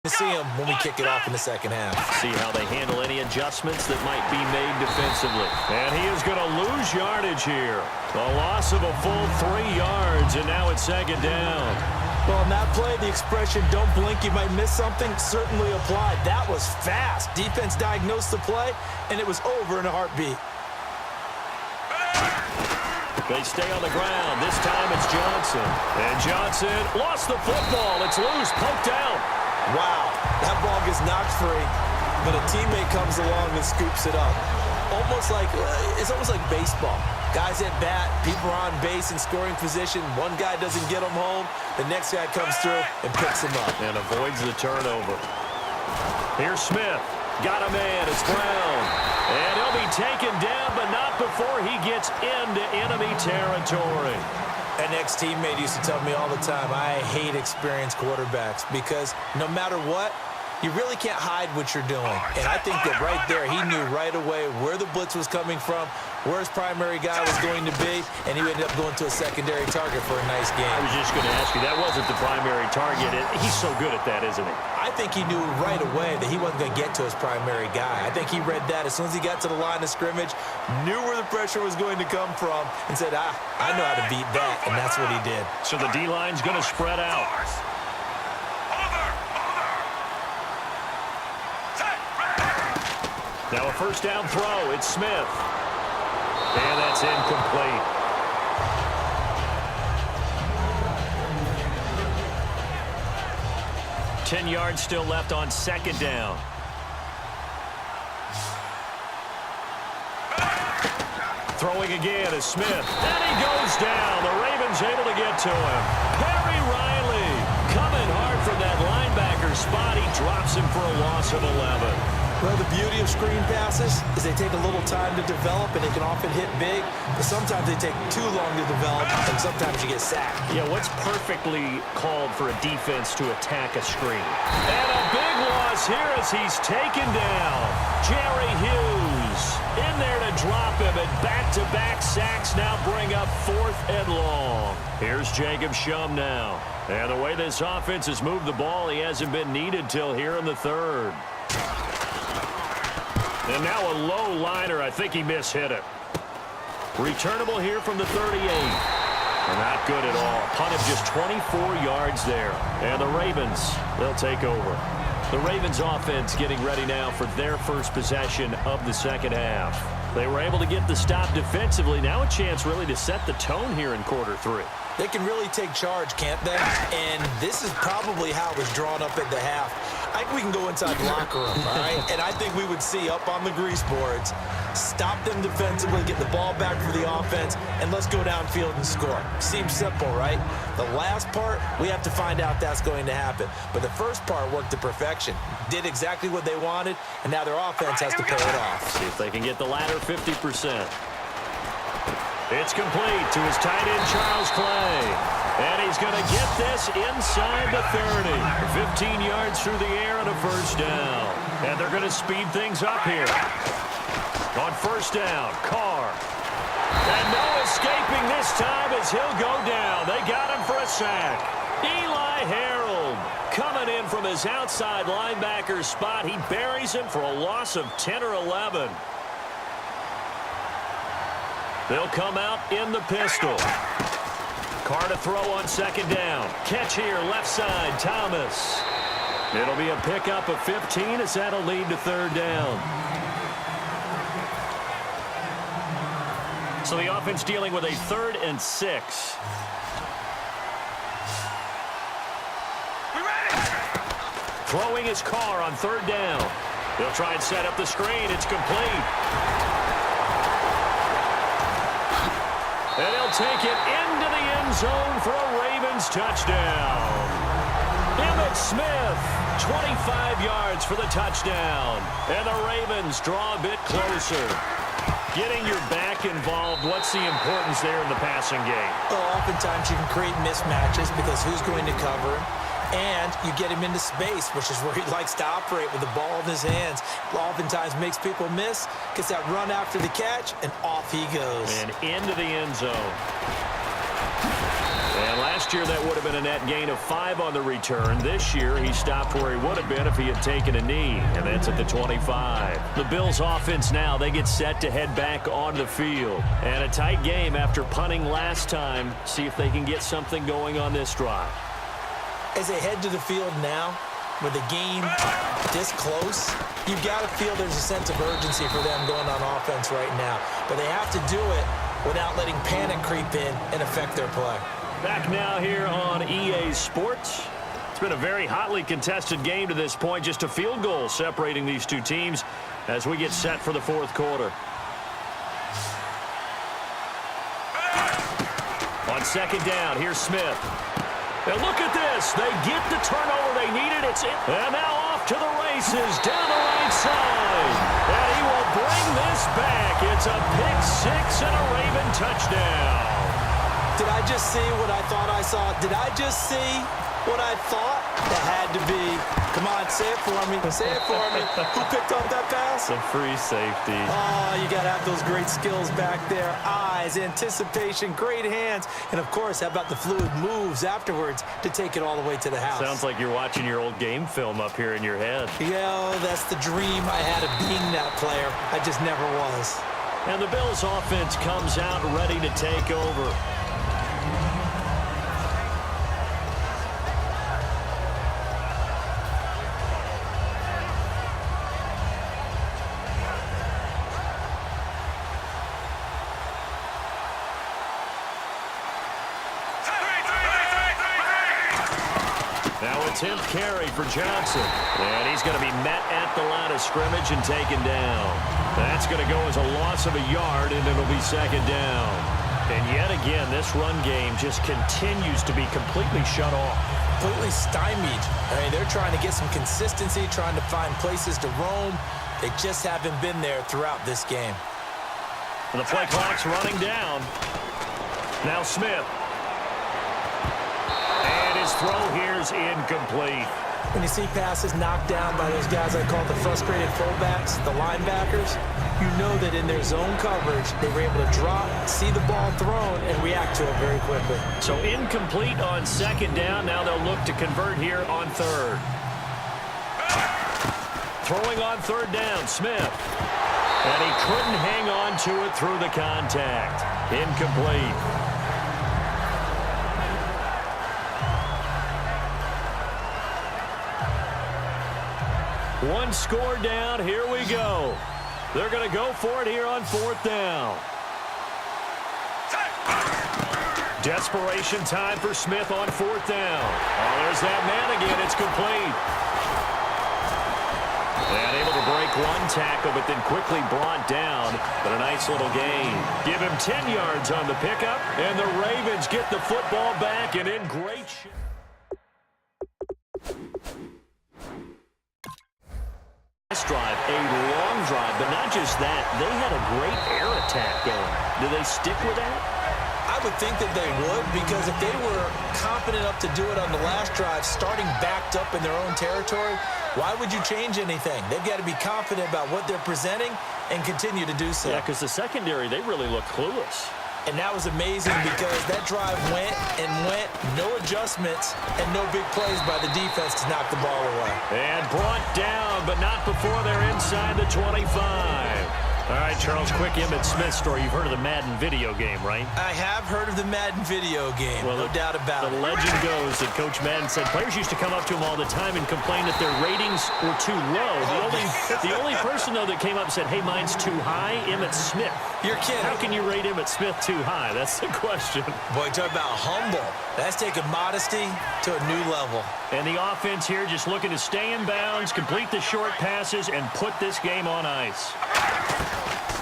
To see him when we kick it off in the second half. See how they handle any adjustments that might be made defensively. And he is going to lose yardage here. A loss of a full 3 yards, and now it's second down. Well, in that play, the expression, don't blink, you might miss something, certainly applied. That was fast. Defense diagnosed the play, and it was over in a heartbeat. They stay on the ground. This time it's Johnson. And Johnson lost the football. It's loose, poked out. Wow, that ball gets knocked free, but a teammate comes along and scoops it up. It's almost like baseball. Guys at bat, people are on base in scoring position. One guy doesn't get them home. The next guy comes through and picks him up. And avoids the turnover. Here's Smith. Got a man. It's Brown. And he'll be taken down, but not before he gets into enemy territory. An ex-teammate used to tell me all the time, I hate experienced quarterbacks because no matter what, you really can't hide what you're doing. And I think that right there, he knew right away where the blitz was coming from, where his primary guy was going to be, and he ended up going to a secondary target for a nice game. I was just going to ask you, that wasn't the primary target. He's so good at that, isn't he? I think he knew right away that he wasn't going to get to his primary guy. I think he read that as soon as he got to the line of scrimmage, knew where the pressure was going to come from, and said, I know how to beat that, and that's what he did. So the D-line's going to spread out. Now a first down throw. It's Smith. And that's incomplete. Ten yards still left on second down. Throwing again is Smith. And he goes down. The Ravens able to get to him. Perry Riley coming hard from that linebacker spot. He drops him for a loss of 11. Well, the beauty of screen passes is they take a little time to develop, and they can often hit big, but sometimes they take too long to develop, and sometimes you get sacked. Yeah, what's perfectly called for a defense to attack a screen? And a big loss here as he's taken down. Jerry Hughes in there to drop him, and back-to-back sacks now bring up 4th and long. Here's Jacob Shum now. And the way this offense has moved the ball, he hasn't been needed till here in the third. And now a low liner. I think he mishit it. Returnable here from the 38. Not good at all. Punt of just 24 yards there. And the Ravens, they'll take over. The Ravens offense getting ready now for their first possession of the second half. They were able to get the stop defensively. Now a chance really to set the tone here in quarter 3. They can really take charge, can't they? And this is probably how it was drawn up at the half. I think we can go inside the locker room, all right? And I think we would see up on the grease boards, stop them defensively, get the ball back for the offense, and let's go downfield and score. Seems simple, right? The last part, we have to find out that's going to happen. But the first part worked to perfection. Did exactly what they wanted, and now their offense has to pay it off. See if they can get the latter 50%. It's complete to his tight end, Charles Clay. And he's going to get this inside the 30. 15 yards through the air and a first down. And they're going to speed things up here. On first down, Carr. And no escaping this time as he'll go down. They got him for a sack. Eli Harold coming in from his outside linebacker spot. He buries him for a loss of 10 or 11. They'll come out in the pistol. Carr to throw on second down. Catch here, left side, Thomas. It'll be a pickup of 15 as that'll lead to third down. So the offense dealing with a 3rd and 6. Throwing his Carr on third down. They'll try and set up the screen. It's complete. And he'll take it into the end zone for a Ravens touchdown. Emmitt Smith, 25 yards for the touchdown. And the Ravens draw a bit closer. Getting your back involved, what's the importance there in the passing game? Well, oftentimes you can create mismatches because who's going to cover him? And you get him into space, which is where he likes to operate with the ball in his hands. Oftentimes makes people miss, gets that run after the catch, and off he goes. And into the end zone. And last year, that would have been a net gain of 5 on the return. This year, he stopped where he would have been if he had taken a knee, and that's at the 25. The Bills offense now, they get set to head back on the field. And a tight game after punting last time. See if they can get something going on this drive. As they head to the field now, with the game this close, you've got to feel there's a sense of urgency for them going on offense right now. But they have to do it without letting panic creep in and affect their play. Back now here on EA Sports. It's been a very hotly contested game to this point. Just a field goal separating these two teams as we get set for the fourth quarter. On second down, here's Smith. And look at this. They get the turnover they needed. It's in. And now off to the races down the right side. And he will bring this back. It's a pick-6 and a Raven touchdown. Did I just see what I thought I saw? Did I just see what I thought? That had to be. Come on, say it for me. Say it for me. Who picked up that pass? The free safety. Oh, you got to have those great skills back there. Eyes, anticipation, great hands. And, of course, how about the fluid moves afterwards to take it all the way to the house? Sounds like you're watching your old game film up here in your head. Yeah, that's the dream I had of being that player. I just never was. And the Bills offense comes out ready to take over. Now a 10th carry for Johnson. And he's going to be met at the line of scrimmage and taken down. That's going to go as a loss of a yard, and it'll be second down. And yet again, this run game just continues to be completely shut off. Completely stymied. I mean, they're trying to get some consistency, trying to find places to roam. They just haven't been there throughout this game. And the play clock's running down. Now Smith. His throw here is incomplete. When you see passes knocked down by those guys I call the frustrated fullbacks, the linebackers, you know that in their zone coverage, they were able to drop, see the ball thrown, and react to it very quickly. So incomplete on second down. Now they'll look to convert here on third. Throwing on third down, Smith. And he couldn't hang on to it through the contact. Incomplete. One score down. Here we go. They're going to go for it here on fourth down. Desperation time for Smith on fourth down. Oh, there's that man again. It's complete. And able to break one tackle, but then quickly brought down. But a nice little gain. Give him 10 yards on the pickup, and the Ravens get the football back and in great shape. Drive, a long drive, but not just that. They had a great air attack going. Do they stick with that? I would think that they would, because if they were confident enough to do it on the last drive, starting backed up in their own territory, why would you change anything? They've got to be confident about what they're presenting and continue to do so. Yeah, because the secondary, they really look clueless. And that was amazing because that drive went and went, no adjustments, and no big plays by the defense to knock the ball away. And brought down, but not before they're inside the 25. All right, Charles, quick Emmitt Smith story. You've heard of the Madden video game, right? I have heard of the Madden video game, well, no doubt about it. The legend goes that Coach Madden said players used to come up to him all the time and complain that their ratings were too low. The only person, though, that came up and said, hey, mine's too high, Emmitt Smith. You're kidding. How can you rate Emmitt Smith too high? That's the question. Boy, talk about humble. That's taking modesty to a new level. And the offense here just looking to stay in bounds, complete the short passes, and put this game on ice.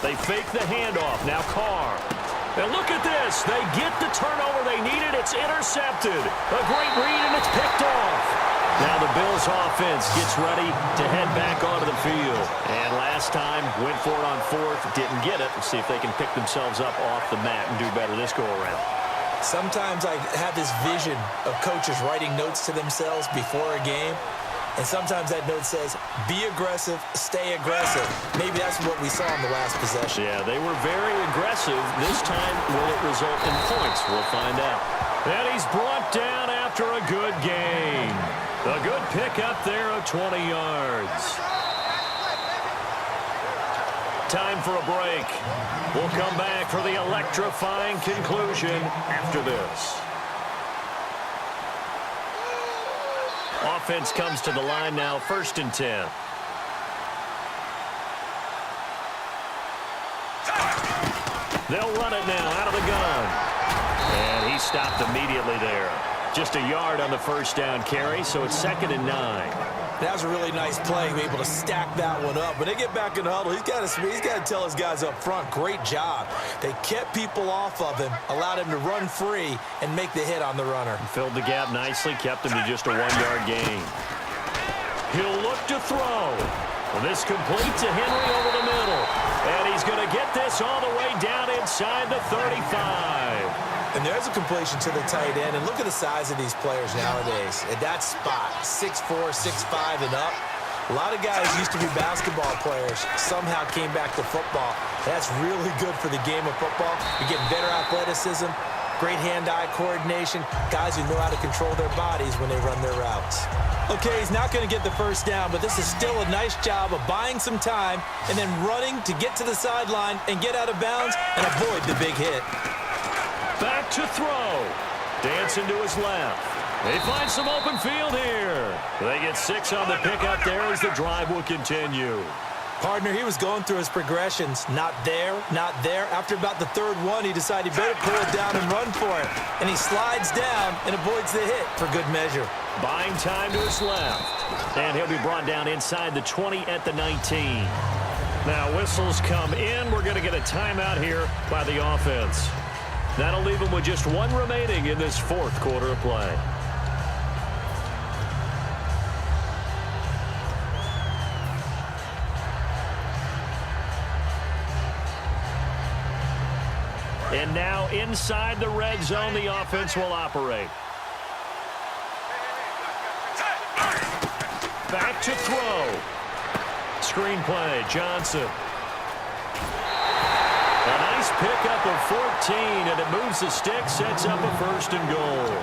They fake the handoff. Now Carr. And look at this. They get the turnover they needed. It's intercepted. A great read, and it's picked off. Now the Bills offense gets ready to head back onto the field. And last time, went for it on fourth, didn't get it. Let's see if they can pick themselves up off the mat and do better this go-around. Sometimes I have this vision of coaches writing notes to themselves before a game. And sometimes that note says, be aggressive, stay aggressive. Maybe that's what we saw in the last possession. Yeah, they were very aggressive. This time, will it result in points? We'll find out. And he's brought down after a good gain. A good pickup there of 20 yards. Time for a break. We'll come back for the electrifying conclusion after this. Offense comes to the line now, 1st and 10. They'll run it now out of the gun. And he stopped immediately there. Just a yard on the 1st down carry, so it's 2nd and 9. That was a really nice play, able to stack that one up. When they get back in the huddle, he's got to tell his guys up front, great job. They kept people off of him, allowed him to run free, and make the hit on the runner. Filled the gap nicely, kept him to just a 1-yard gain. He'll look to throw. And this complete to Henry over the middle. And he's going to get this all the way down inside the 35. And there's a completion to the tight end. And look at the size of these players nowadays. At that spot, 6'4", 6'5", and up. A lot of guys used to be basketball players, somehow came back to football. That's really good for the game of football. You're getting better athleticism, great hand-eye coordination, guys who know how to control their bodies when they run their routes. Okay, he's not going to get the 1st down, but this is still a nice job of buying some time and then running to get to the sideline and get out of bounds and avoid the big hit. Back to throw. Dancing to his left. They find some open field here. They get 6 on the pickup there as the drive will continue. Partner, he was going through his progressions. Not there, not there. After about the 3rd one, he decided he better pull it down and run for it. And he slides down and avoids the hit for good measure. Buying time to his left. And he'll be brought down inside the 20 at the 19. Now whistles come in. We're going to get a timeout here by the offense. That'll leave him with just 1 remaining in this 4th quarter of play. And now inside the red zone, the offense will operate. Back to throw. Screen play, Johnson. A nice pickup of 14, and it moves the stick, sets up a 1st and goal.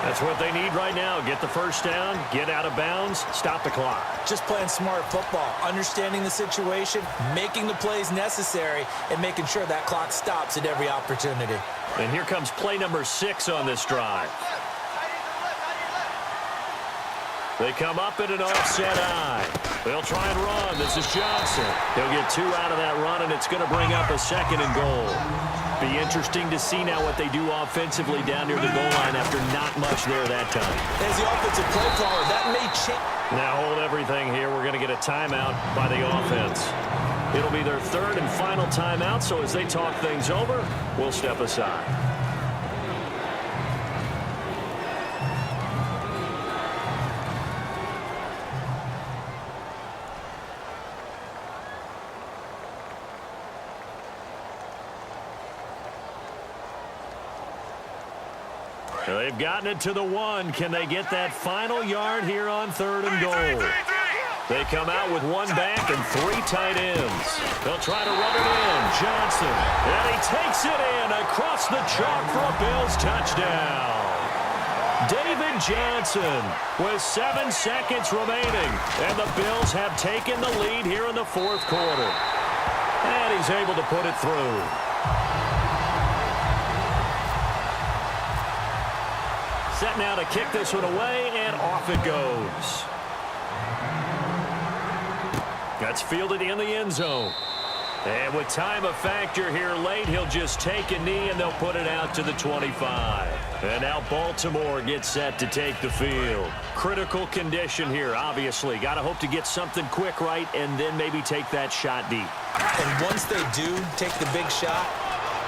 That's what they need right now. Get the 1st down, get out of bounds, stop the clock. Just playing smart football, understanding the situation, making the plays necessary, and making sure that clock stops at every opportunity. And here comes play number 6 on this drive. They come up in an offset eye. They'll try and run. This is Johnson. He'll get 2 out of that run, and it's going to bring up a 2nd and goal. Be interesting to see now what they do offensively down near the goal line after not much there that time. As the offensive play caller, that may change. Now hold everything here. We're going to get a timeout by the offense. It'll be their 3rd and final timeout, so as they talk things over, we'll step aside. They've gotten it to the 1. Can they get that final yard here on 3rd and goal? They come out with 1 back and 3 tight ends. They'll try to run it in. Johnson. And he takes it in across the chalk for a Bills touchdown. David Johnson with 7 seconds remaining. And the Bills have taken the lead here in the 4th quarter. And he's able to put it through. Set now to kick this one away, and off it goes. That's fielded in the end zone. And with time a factor here late, he'll just take a knee, and they'll put it out to the 25. And now Baltimore gets set to take the field. Critical condition here, obviously. Got to hope to get something quick right and then maybe take that shot deep. And once they do take the big shot,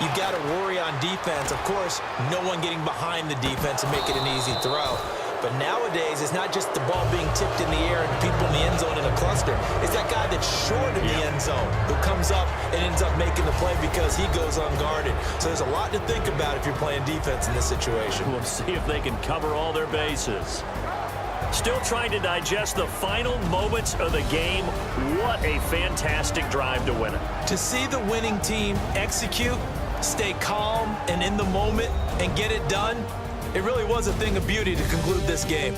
you've got to worry on defense. Of course, no one getting behind the defense and make it an easy throw. But nowadays, it's not just the ball being tipped in the air and people in the end zone in a cluster. It's that guy that's short in the end zone who comes up and ends up making the play because he goes unguarded. So there's a lot to think about if you're playing defense in this situation. We'll see if they can cover all their bases. Still trying to digest the final moments of the game. What a fantastic drive to win it. To see the winning team execute, stay calm and in the moment and get it done, It really was a thing of beauty to conclude this game.